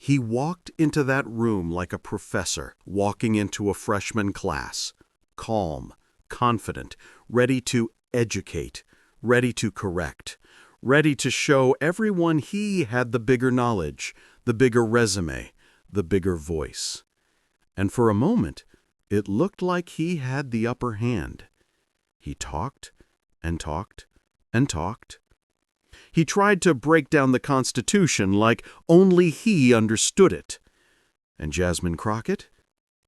He walked into that room like a professor walking into a freshman class, calm, confident, ready to educate, ready to correct, ready to show everyone he had the bigger knowledge, the bigger resume, the bigger voice. And for a moment, it looked like he had the upper hand. He talked and talked and talked. He tried to break down the Constitution like only he understood it. And Jasmine Crockett?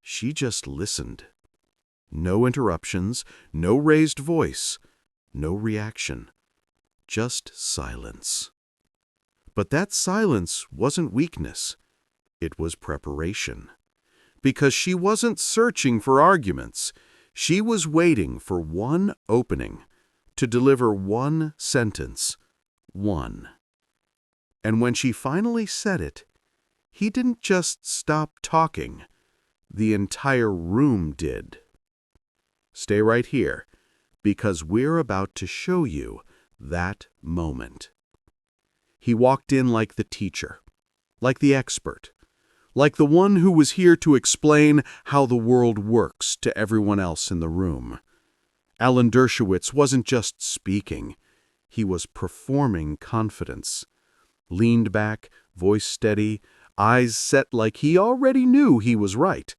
She just listened. No interruptions, no raised voice, no reaction. Just silence. But that silence wasn't weakness. It was preparation. Because she wasn't searching for arguments. She was waiting for one opening to deliver one sentence. One. And when she finally said it, he didn't just stop talking. The entire room did. Stay right here, because we're about to show you that moment. He walked in like the teacher, like the expert, like the one who was here to explain how the world works to everyone else in the room. Alan Dershowitz wasn't just speaking. He was performing confidence. Leaned back, voice steady, eyes set like he already knew he was right.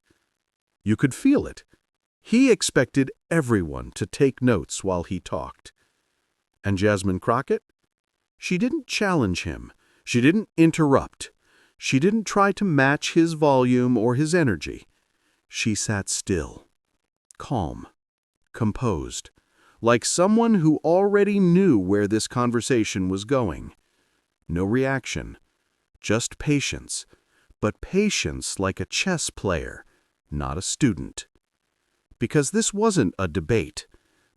You could feel it. He expected everyone to take notes while he talked. And Jasmine Crockett? She didn't challenge him. She didn't interrupt. She didn't try to match his volume or his energy. She sat still, calm, composed, like someone who already knew where this conversation was going. No reaction, just patience, but patience like a chess player, not a student. Because this wasn't a debate.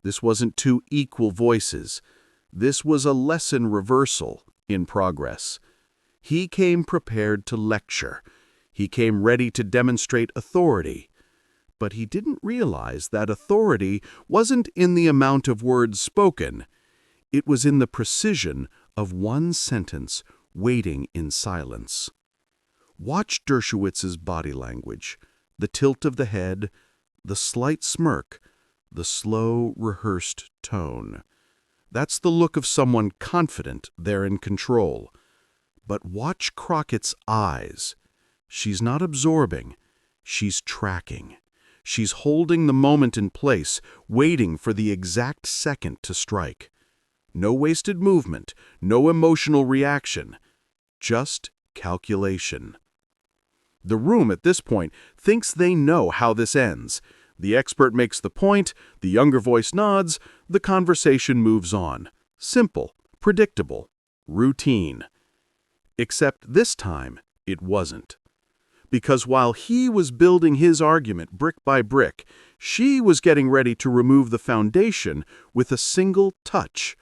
This wasn't two equal voices. This was a lesson reversal in progress. He came prepared to lecture. He came ready to demonstrate authority. But he didn't realize that authority wasn't in the amount of words spoken. It was in the precision of one sentence waiting in silence. Watch Dershowitz's body language, the tilt of the head, the slight smirk, the slow, rehearsed tone. That's the look of someone confident they're in control. But watch Crockett's eyes. She's not absorbing. She's tracking. She's holding the moment in place, waiting for the exact second to strike. No wasted movement, no emotional reaction, just calculation. The room at this point thinks they know how this ends. The expert makes the point, the younger voice nods, the conversation moves on. Simple, predictable, routine. Except this time, it wasn't. Because while he was building his argument brick by brick, she was getting ready to remove the foundation with a single touch.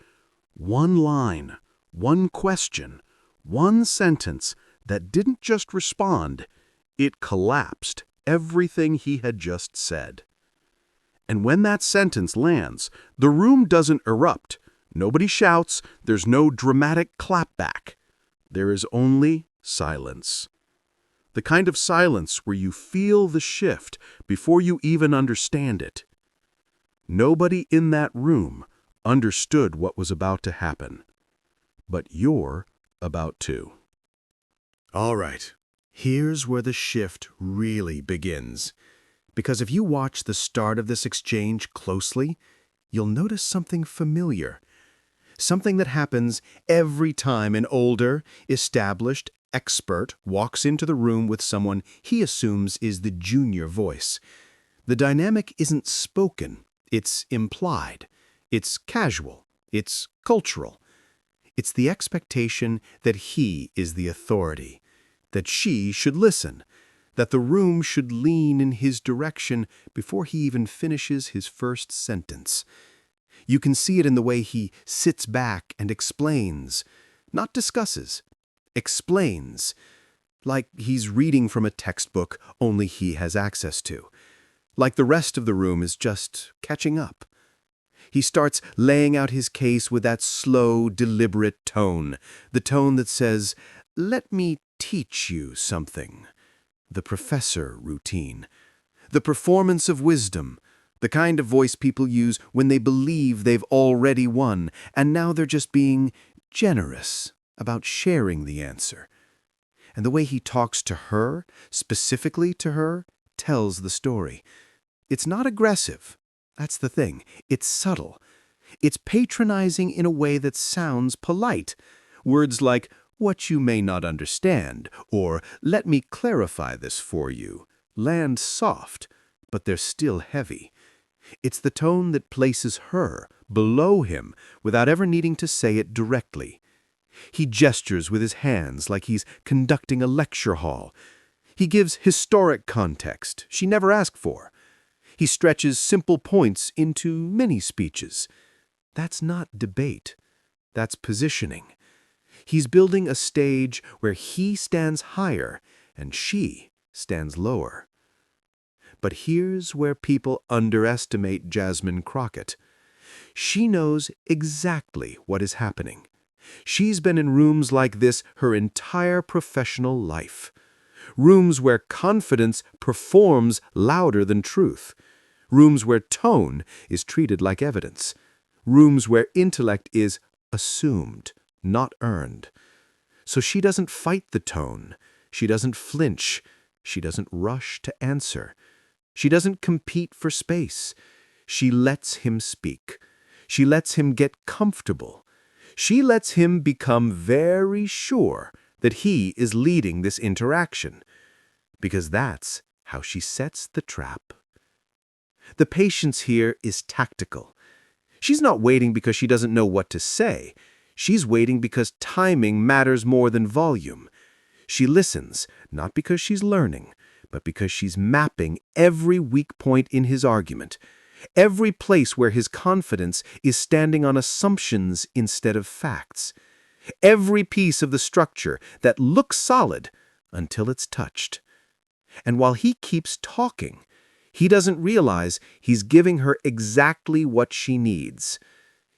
One line, one question, one sentence that didn't just respond, it collapsed everything he had just said. And when that sentence lands, the room doesn't erupt. Nobody shouts, there's no dramatic clapback. There is only silence. The kind of silence where you feel the shift before you even understand it. Nobody in that room understood what was about to happen. But you're about to. All right, here's where the shift really begins. Because if you watch the start of this exchange closely, you'll notice something familiar. Something that happens every time an older, established expert walks into the room with someone he assumes is the junior voice. The dynamic isn't spoken, it's implied, it's casual, it's cultural. It's the expectation that he is the authority, that she should listen, that the room should lean in his direction before he even finishes his first sentence. You can see it in the way he sits back and explains, not discusses. Explains, like he's reading from a textbook only he has access to, like the rest of the room is just catching up. He starts laying out his case with that slow, deliberate tone, the tone that says, "Let me teach you something. The professor routine. The performance of wisdom. The kind of voice people use when they believe they've already won, and now they're just being generous about sharing the answer. And the way he talks to her, specifically to her, tells the story. It's not aggressive. That's the thing. It's subtle. It's patronizing in a way that sounds polite. Words like, "what you may not understand," or "let me clarify this for you," land soft, but they're still heavy. It's the tone that places her below him without ever needing to say it directly. He gestures with his hands like he's conducting a lecture hall. He gives historic context she never asked for. He stretches simple points into mini speeches. That's not debate. That's positioning. He's building a stage where he stands higher and she stands lower. But here's where people underestimate Jasmine Crockett. She knows exactly what is happening. She's been in rooms like this her entire professional life. Rooms where confidence performs louder than truth. Rooms where tone is treated like evidence. Rooms where intellect is assumed, not earned. So she doesn't fight the tone. She doesn't flinch. She doesn't rush to answer. She doesn't compete for space. She lets him speak. She lets him get comfortable. She lets him become very sure that he is leading this interaction, because that's how she sets the trap. The patience here is tactical. She's not waiting because she doesn't know what to say. She's waiting because timing matters more than volume. She listens, not because she's learning, but because she's mapping every weak point in his argument, every place where his confidence is standing on assumptions instead of facts, every piece of the structure that looks solid until it's touched. And while he keeps talking, he doesn't realize he's giving her exactly what she needs.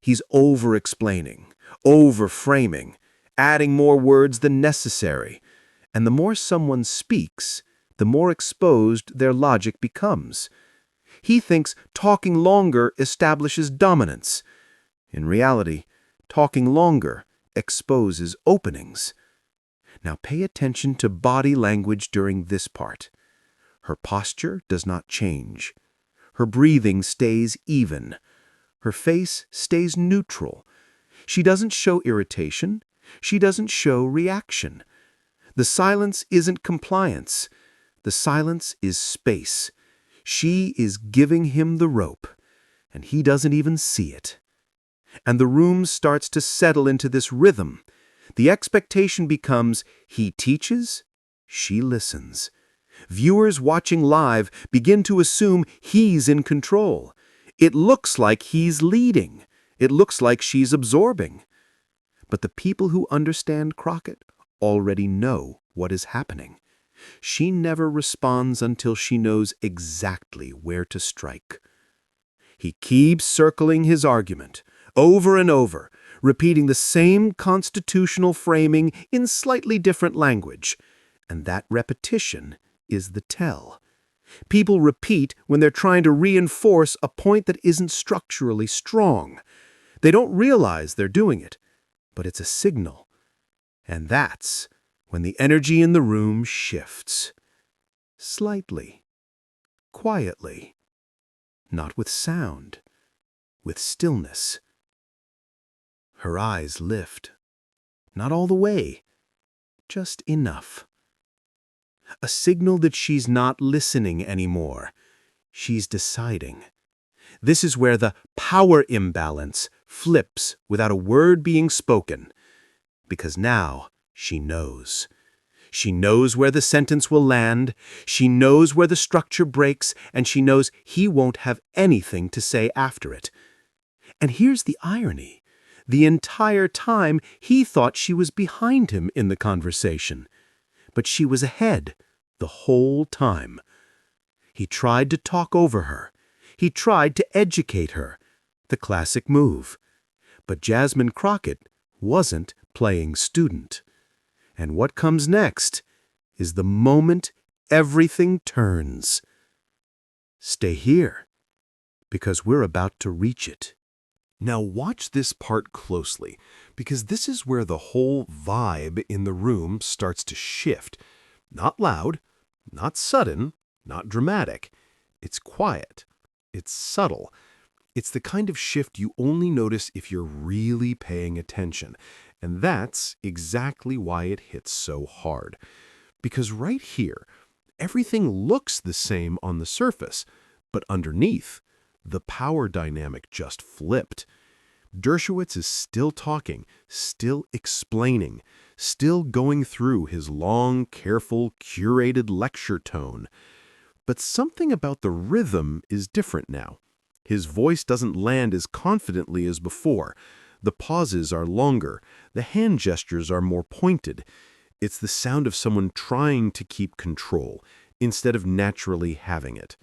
He's over-explaining, over-framing, adding more words than necessary. And the more someone speaks, the more exposed their logic becomes. He thinks talking longer establishes dominance. In reality, talking longer exposes openings. Now pay attention to body language during this part. Her posture does not change. Her breathing stays even. Her face stays neutral. She doesn't show irritation. She doesn't show reaction. The silence isn't compliance. The silence is space. She is giving him the rope, and he doesn't even see it. And the room starts to settle into this rhythm. The expectation becomes he teaches, she listens. Viewers watching live begin to assume he's in control. It looks like he's leading. It looks like she's absorbing. But the people who understand Crockett already know what is happening. She never responds until she knows exactly where to strike. He keeps circling his argument, over and over, repeating the same constitutional framing in slightly different language. And that repetition is the tell. People repeat when they're trying to reinforce a point that isn't structurally strong. They don't realize they're doing it, but it's a signal. And that's when the energy in the room shifts. Slightly, quietly, not with sound, with stillness. Her eyes lift. Not all the way, just enough. A signal that she's not listening anymore. She's deciding. This is where the power imbalance flips without a word being spoken. Because now she knows. She knows where the sentence will land, she knows where the structure breaks, and she knows he won't have anything to say after it. And here's the irony. The entire time he thought she was behind him in the conversation. But she was ahead the whole time. He tried to talk over her. He tried to educate her. The classic move. But Jasmine Crockett wasn't playing student. And what comes next is the moment everything turns. Stay here, because we're about to reach it. Now watch this part closely, because this is where the whole vibe in the room starts to shift. Not loud, not sudden, not dramatic. It's quiet. It's subtle. It's the kind of shift you only notice if you're really paying attention. And that's exactly why it hits so hard. Because right here, everything looks the same on the surface, but underneath, the power dynamic just flipped. Dershowitz is still talking, still explaining, still going through his long, careful, curated lecture tone. But something about the rhythm is different now. His voice doesn't land as confidently as before. The pauses are longer. The hand gestures are more pointed. It's the sound of someone trying to keep control instead of naturally having it.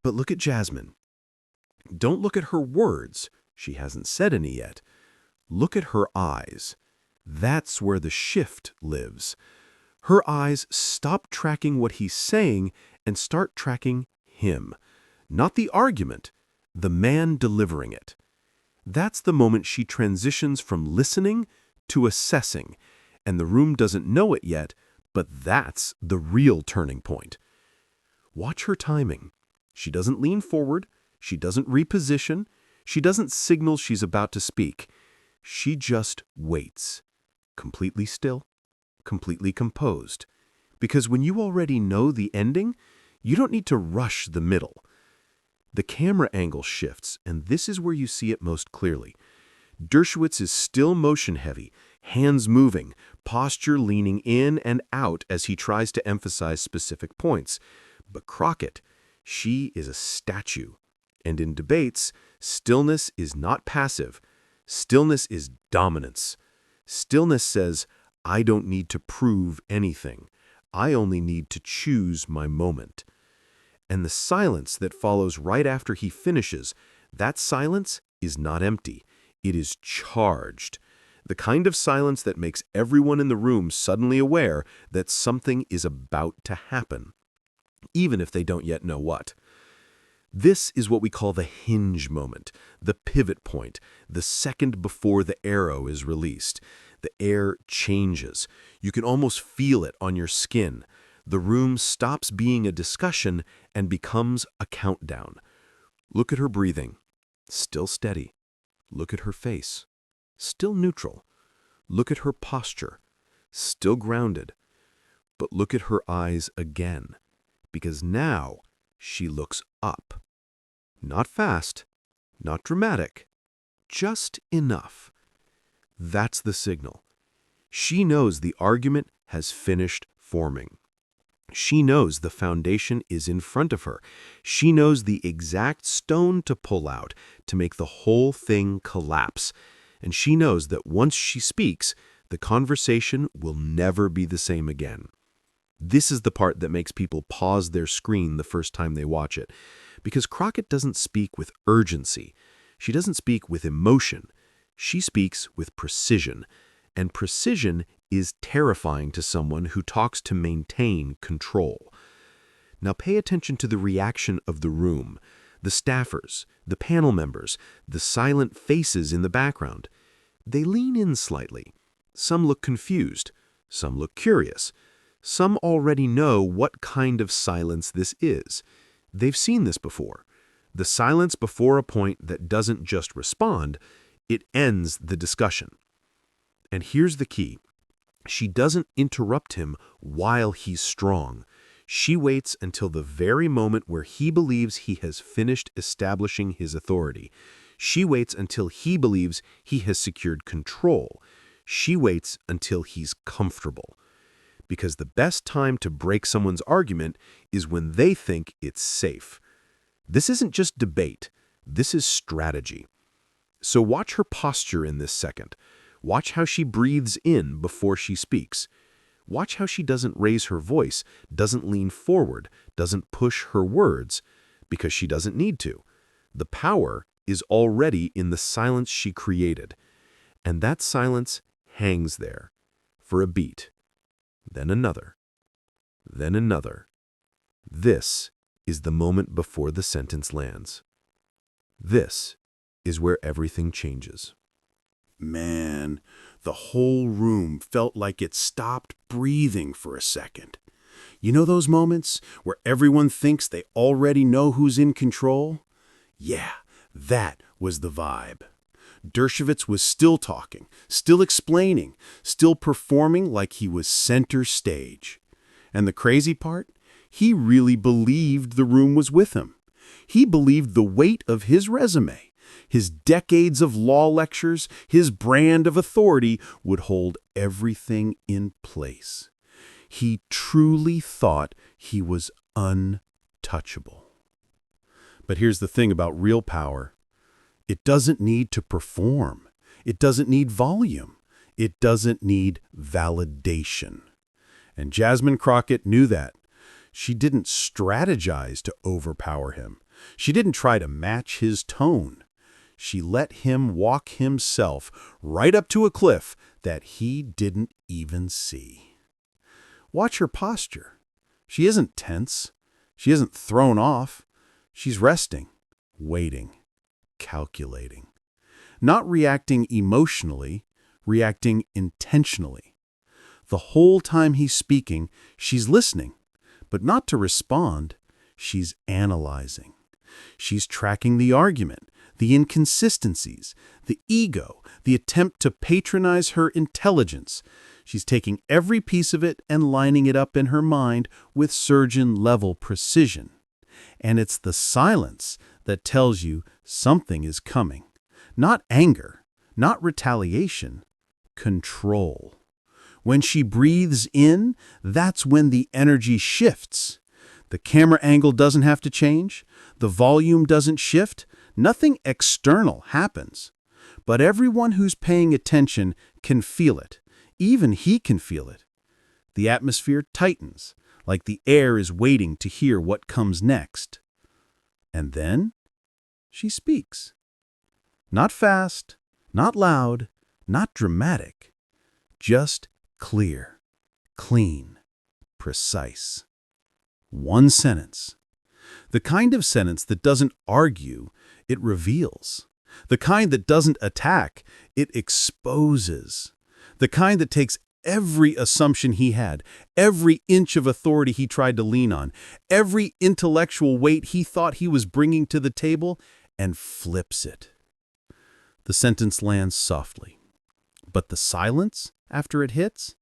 But look at Jasmine. Don't look at her words. She hasn't said any yet. Look at her eyes. That's where the shift lives. Her eyes stop tracking what he's saying and start tracking him. Not the argument, the man delivering it. That's the moment she transitions from listening to assessing, and the room doesn't know it yet, but that's the real turning point. Watch her timing. She doesn't lean forward. She doesn't reposition. She doesn't signal she's about to speak. She just waits. Completely still, completely composed. Because when you already know the ending, you don't need to rush the middle. The camera angle shifts, and this is where you see it most clearly. Dershowitz is still motion-heavy, hands moving, posture leaning in and out as he tries to emphasize specific points. But Crockett, she is a statue. And in debates, stillness is not passive. Stillness is dominance. Stillness says, I don't need to prove anything. I only need to choose my moment. And the silence that follows right after he finishes, that silence is not empty. It is charged. The kind of silence that makes everyone in the room suddenly aware that something is about to happen, even if they don't yet know what. This is what we call the hinge moment, the pivot point, the second before the arrow is released. The air changes. You can almost feel it on your skin. The room stops being a discussion and becomes a countdown. Look at her breathing. Still steady. Look at her face. Still neutral. Look at her posture. Still grounded. But look at her eyes again, because now she looks up. Not fast, not dramatic, just enough. That's the signal. She knows the argument has finished forming. She knows the foundation is in front of her. She knows the exact stone to pull out to make the whole thing collapse. And she knows that once she speaks, the conversation will never be the same again. This is the part that makes people pause their screen the first time they watch it. Because Crockett doesn't speak with urgency. She doesn't speak with emotion. She speaks with precision. And precision is terrifying to someone who talks to maintain control. Now pay attention to the reaction of the room, the staffers, the panel members, the silent faces in the background. They lean in slightly. Some look confused. Some look curious. Some already know what kind of silence this is. They've seen this before. The silence before a point that doesn't just respond, it ends the discussion. And here's the key. She doesn't interrupt him while he's strong. She waits until the very moment where he believes he has finished establishing his authority. She waits until he believes he has secured control. She waits until he's comfortable. Because the best time to break someone's argument is when they think it's safe. This isn't just debate. This is strategy. So watch her posture in this second. Watch how she breathes in before she speaks. Watch how she doesn't raise her voice, doesn't lean forward, doesn't push her words, because she doesn't need to. The power is already in the silence she created. And that silence hangs there for a beat, then another, then another. This is the moment before the sentence lands. This is where everything changes. Man, the whole room felt like it stopped breathing for a second. You know those moments where everyone thinks they already know who's in control? Yeah, that was the vibe. Dershowitz was still talking, still explaining, still performing like he was center stage. And the crazy part? He really believed the room was with him. He believed the weight of his resume, his decades of law lectures, his brand of authority would hold everything in place. He truly thought he was untouchable. But here's the thing about real power. It doesn't need to perform. It doesn't need volume. It doesn't need validation. And Jasmine Crockett knew that. She didn't strategize to overpower him. She didn't try to match his tone. She let him walk himself right up to a cliff that he didn't even see. Watch her posture. She isn't tense. She isn't thrown off. She's resting, waiting, calculating. Not reacting emotionally, reacting intentionally. The whole time he's speaking, she's listening, but not to respond. She's analyzing. She's tracking the argument, the inconsistencies, the ego, the attempt to patronize her intelligence. She's taking every piece of it and lining it up in her mind with surgeon-level precision. And it's the silence that tells you something is coming. Not anger, not retaliation, control. When she breathes in, that's when the energy shifts. The camera angle doesn't have to change. The volume doesn't shift. Nothing external happens. But everyone who's paying attention can feel it. Even he can feel it. The atmosphere tightens, like the air is waiting to hear what comes next. And then she speaks. Not fast, not loud, not dramatic. Just clear, clean, precise. One sentence. The kind of sentence that doesn't argue, it reveals. The kind that doesn't attack, it exposes. The kind that takes every assumption he had, every inch of authority he tried to lean on, every intellectual weight he thought he was bringing to the table, and flips it. The sentence lands softly. But the silence after it hits,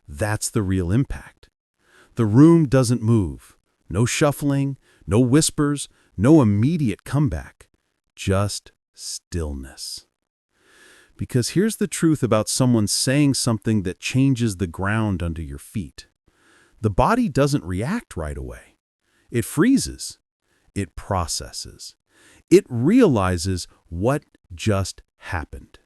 that's the real impact. The room doesn't move. No shuffling, no whispers, no immediate comeback. Just stillness. Because here's the truth about someone saying something that changes the ground under your feet. The body doesn't react right away. It freezes. It processes. It realizes what just happened.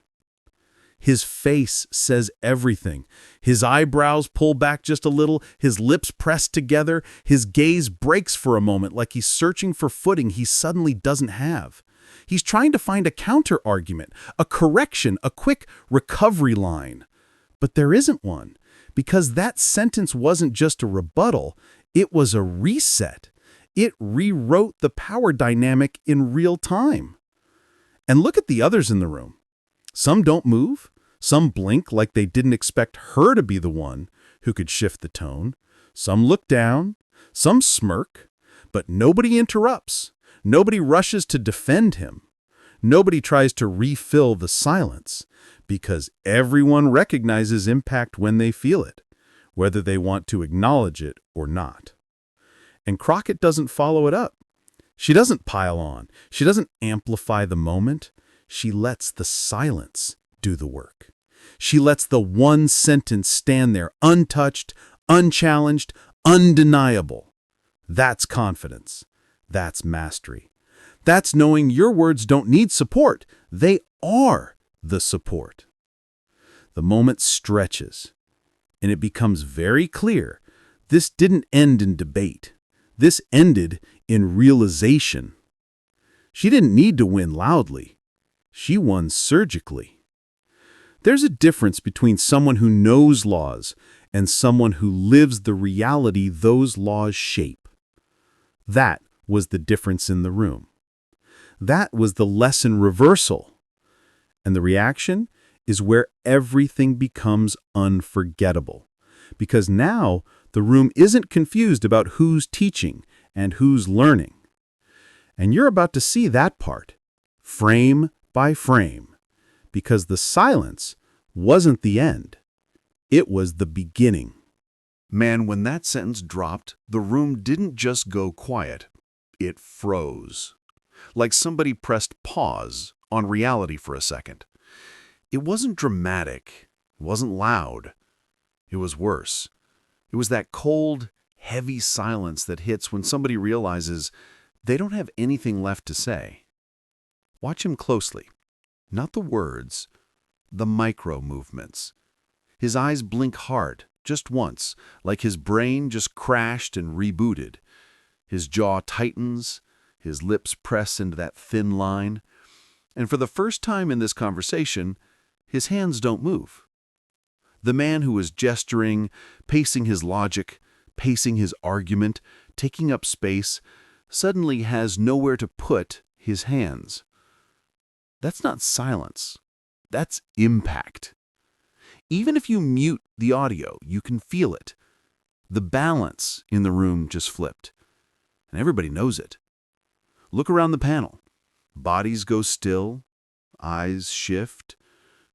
His face says everything. His eyebrows pull back just a little, his lips press together, his gaze breaks for a moment like he's searching for footing he suddenly doesn't have. He's trying to find a counter-argument, a correction, a quick recovery line. But there isn't one, because that sentence wasn't just a rebuttal, it was a reset. It rewrote the power dynamic in real time. And look at the others in the room. Some don't move. Some blink like they didn't expect her to be the one who could shift the tone. Some look down. Some smirk. But nobody interrupts. Nobody rushes to defend him. Nobody tries to refill the silence, because everyone recognizes impact when they feel it, whether they want to acknowledge it or not. And Crockett doesn't follow it up. She doesn't pile on. She doesn't amplify the moment. She lets the silence do the work. She lets the one sentence stand there untouched, unchallenged, undeniable. That's confidence. That's mastery. That's knowing your words don't need support. They are the support. The moment stretches, and it becomes very clear this didn't end in debate. This ended in realization. She didn't need to win loudly. She won surgically. There's a difference between someone who knows laws and someone who lives the reality those laws shape. That was the difference in the room. That was the lesson reversal. And the reaction is where everything becomes unforgettable. Because now the room isn't confused about who's teaching and who's learning. And you're about to see that part, frame by frame, because the silence wasn't the end. It was the beginning. Man, when that sentence dropped, the room didn't just go quiet. It froze. Like somebody pressed pause on reality for a second. It wasn't dramatic. It wasn't loud. It was worse. It was that cold, heavy silence that hits when somebody realizes they don't have anything left to say. Watch him closely. Not the words, the micro movements. His eyes blink hard, just once, like his brain just crashed and rebooted. His jaw tightens, his lips press into that thin line. And for the first time in this conversation, his hands don't move. The man who was gesturing, pacing his logic, pacing his argument, taking up space, suddenly has nowhere to put his hands. That's not silence. That's impact. Even if you mute the audio, you can feel it. The balance in the room just flipped. And everybody knows it. Look around the panel. Bodies go still. Eyes shift.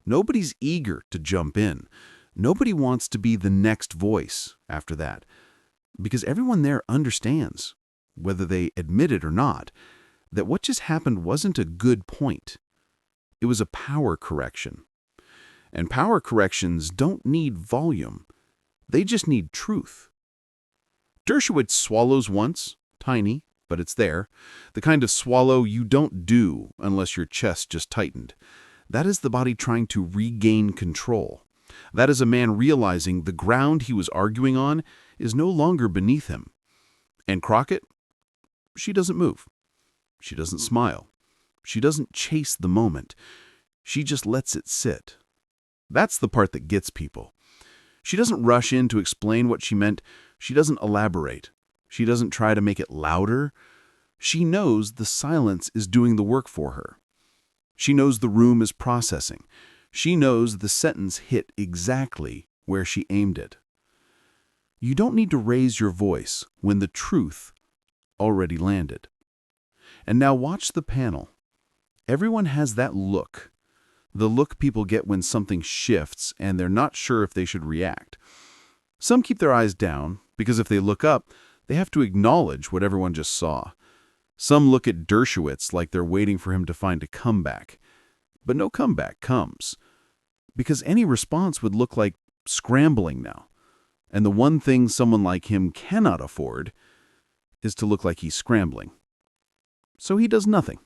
Nobody's eager to jump in. Nobody wants to be the next voice after that. Because everyone there understands, whether they admit it or not, that what just happened wasn't a good point. It was a power correction. And power corrections don't need volume. They just need truth. Dershowitz swallows once, tiny, but it's there. The kind of swallow you don't do unless your chest just tightened. That is the body trying to regain control. That is a man realizing the ground he was arguing on is no longer beneath him. And Crockett? She doesn't move. She doesn't smile. She doesn't chase the moment. She just lets it sit. That's the part that gets people. She doesn't rush in to explain what she meant. She doesn't elaborate. She doesn't try to make it louder. She knows the silence is doing the work for her. She knows the room is processing. She knows the sentence hit exactly where she aimed it. You don't need to raise your voice when the truth already landed. And now watch the panel. Everyone has that look. The look people get when something shifts and they're not sure if they should react. Some keep their eyes down because if they look up, they have to acknowledge what everyone just saw. Some look at Dershowitz like they're waiting for him to find a comeback. But no comeback comes. Because any response would look like scrambling now. And the one thing someone like him cannot afford is to look like he's scrambling. So he does nothing.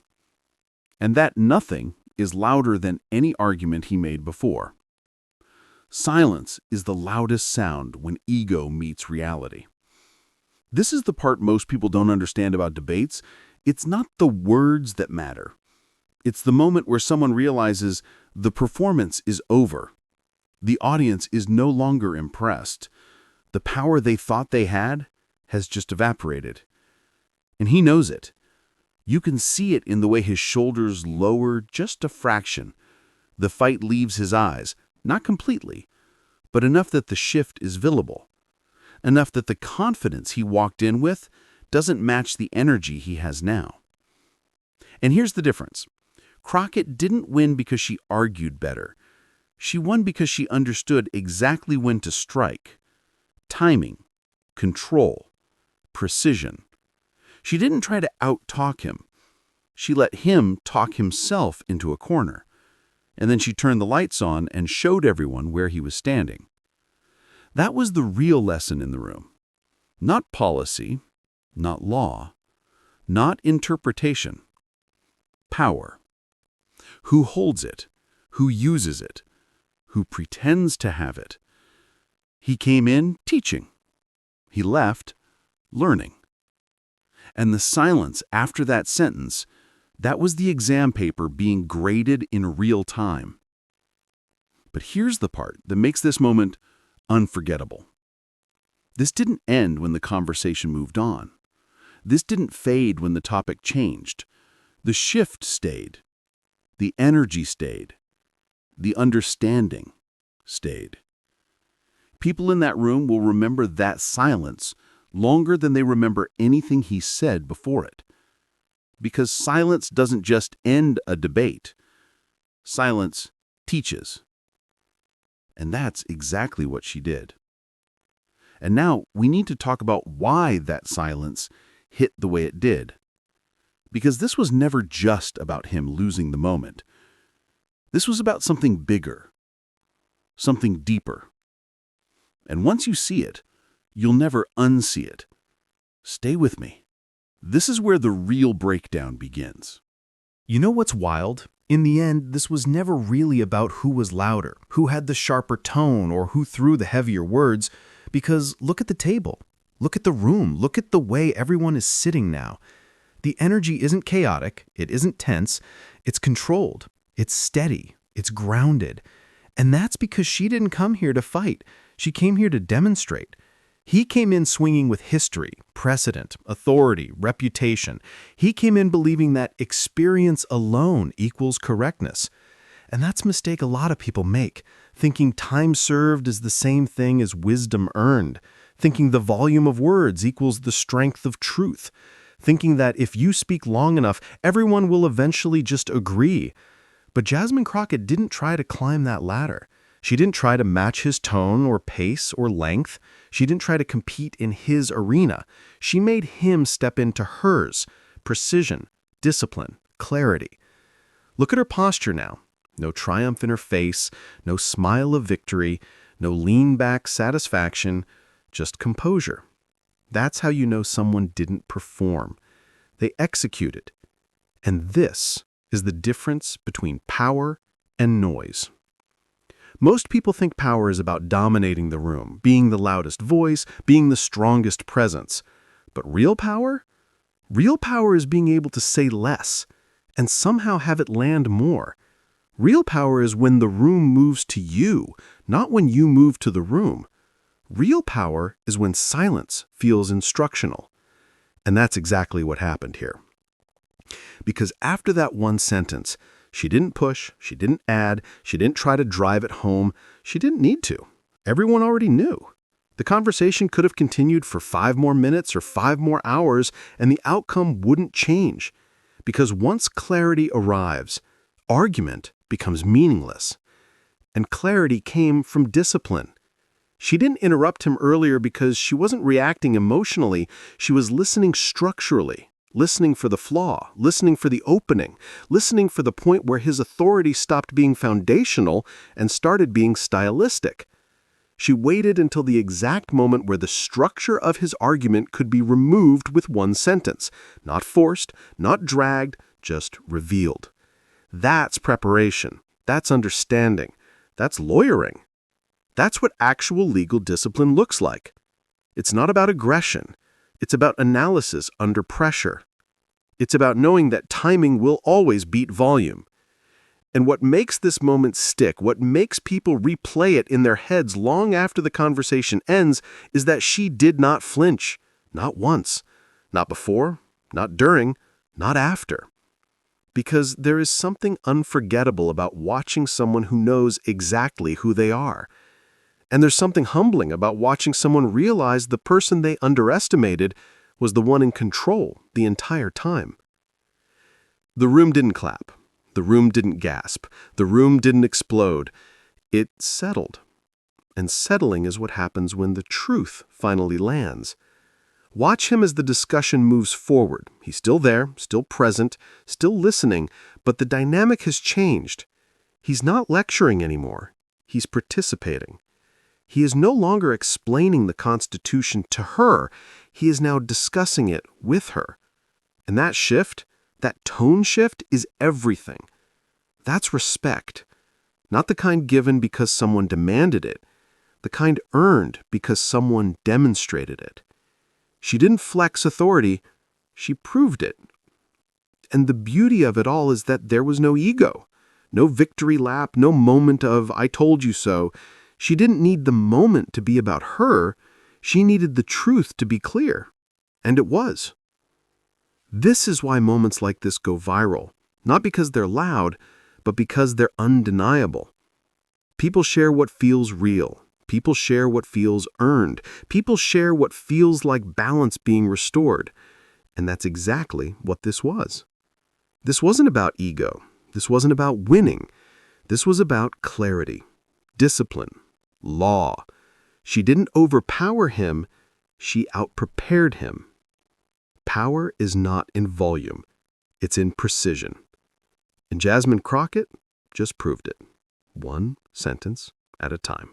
And that nothing is louder than any argument he made before. Silence is the loudest sound when ego meets reality. This is the part most people don't understand about debates. It's not the words that matter. It's the moment where someone realizes the performance is over. The audience is no longer impressed. The power they thought they had has just evaporated. And he knows it. You can see it in the way his shoulders lower just a fraction. The fight leaves his eyes, not completely, but enough that the shift is visible. Enough that the confidence he walked in with doesn't match the energy he has now. And here's the difference. Crockett didn't win because she argued better. She won because she understood exactly when to strike. Timing, control, precision. She didn't try to out-talk him. She let him talk himself into a corner. And then she turned the lights on and showed everyone where he was standing. That was the real lesson in the room. Not policy, not law, not interpretation. Power. Who holds it? Who uses it? Who pretends to have it? He came in teaching. He left learning. And the silence after that sentence, that was the exam paper being graded in real time. But here's the part that makes this moment unforgettable. This didn't end when the conversation moved on. This didn't fade when the topic changed. The shift stayed. The energy stayed. The understanding stayed. People in that room will remember that silence longer than they remember anything he said before it. Because silence doesn't just end a debate. Silence teaches. And that's exactly what she did. And now we need to talk about why that silence hit the way it did. Because this was never just about him losing the moment. This was about something bigger, something deeper. And once you see it, you'll never unsee it. Stay with me. This is where the real breakdown begins. You know what's wild? In the end, this was never really about who was louder, who had the sharper tone, or who threw the heavier words, because look at the table. Look at the room. Look at the way everyone is sitting now. The energy isn't chaotic. It isn't tense. It's controlled. It's steady. It's grounded. And that's because she didn't come here to fight. She came here to demonstrate. He came in swinging with history, precedent, authority, reputation. He came in believing that experience alone equals correctness. And that's a mistake a lot of people make, thinking time served is the same thing as wisdom earned, thinking the volume of words equals the strength of truth, thinking that if you speak long enough, everyone will eventually just agree. But Jasmine Crockett didn't try to climb that ladder. She didn't try to match his tone or pace or length. She didn't try to compete in his arena. She made him step into hers. Precision, discipline, clarity. Look at her posture now. No triumph in her face, no smile of victory, no lean-back satisfaction, just composure. That's how you know someone didn't perform. They executed. And this is the difference between power and noise. Most people think power is about dominating the room, being the loudest voice, being the strongest presence. But real power? Real power is being able to say less and somehow have it land more. Real power is when the room moves to you, not when you move to the room. Real power is when silence feels instructional. And that's exactly what happened here. Because after that one sentence, she didn't push, she didn't add, she didn't try to drive it home. She didn't need to. Everyone already knew. The conversation could have continued for 5 more minutes or 5 more hours, and the outcome wouldn't change. Because once clarity arrives, argument becomes meaningless. And clarity came from discipline. She didn't interrupt him earlier because she wasn't reacting emotionally. She was listening structurally. Listening for the flaw, listening for the opening, listening for the point where his authority stopped being foundational and started being stylistic. She waited until the exact moment where the structure of his argument could be removed with one sentence, not forced, not dragged, just revealed. That's preparation. That's understanding. That's lawyering. That's what actual legal discipline looks like. It's not about aggression. It's about analysis under pressure. It's about knowing that timing will always beat volume. And what makes this moment stick, what makes people replay it in their heads long after the conversation ends, is that she did not flinch. Not once. Not before. Not during. Not after. Because there is something unforgettable about watching someone who knows exactly who they are. And there's something humbling about watching someone realize the person they underestimated was the one in control the entire time. The room didn't clap. The room didn't gasp. The room didn't explode. It settled. And settling is what happens when the truth finally lands. Watch him as the discussion moves forward. He's still there, still present, still listening, but the dynamic has changed. He's not lecturing anymore. He's participating. He is no longer explaining the Constitution to her. He is now discussing it with her. And that shift, that tone shift, is everything. That's respect. Not the kind given because someone demanded it. The kind earned because someone demonstrated it. She didn't flex authority. She proved it. And the beauty of it all is that there was no ego. No victory lap, no moment of, I told you so. She didn't need the moment to be about her. She needed the truth to be clear. And it was. This is why moments like this go viral, not because they're loud, but because they're undeniable. People share what feels real. People share what feels earned. People share what feels like balance being restored. And that's exactly what this was. This wasn't about ego. This wasn't about winning. This was about clarity, discipline, law. She didn't overpower him. She outprepared him. Power is not in volume. It's in precision. And Jasmine Crockett just proved it, one sentence at a time.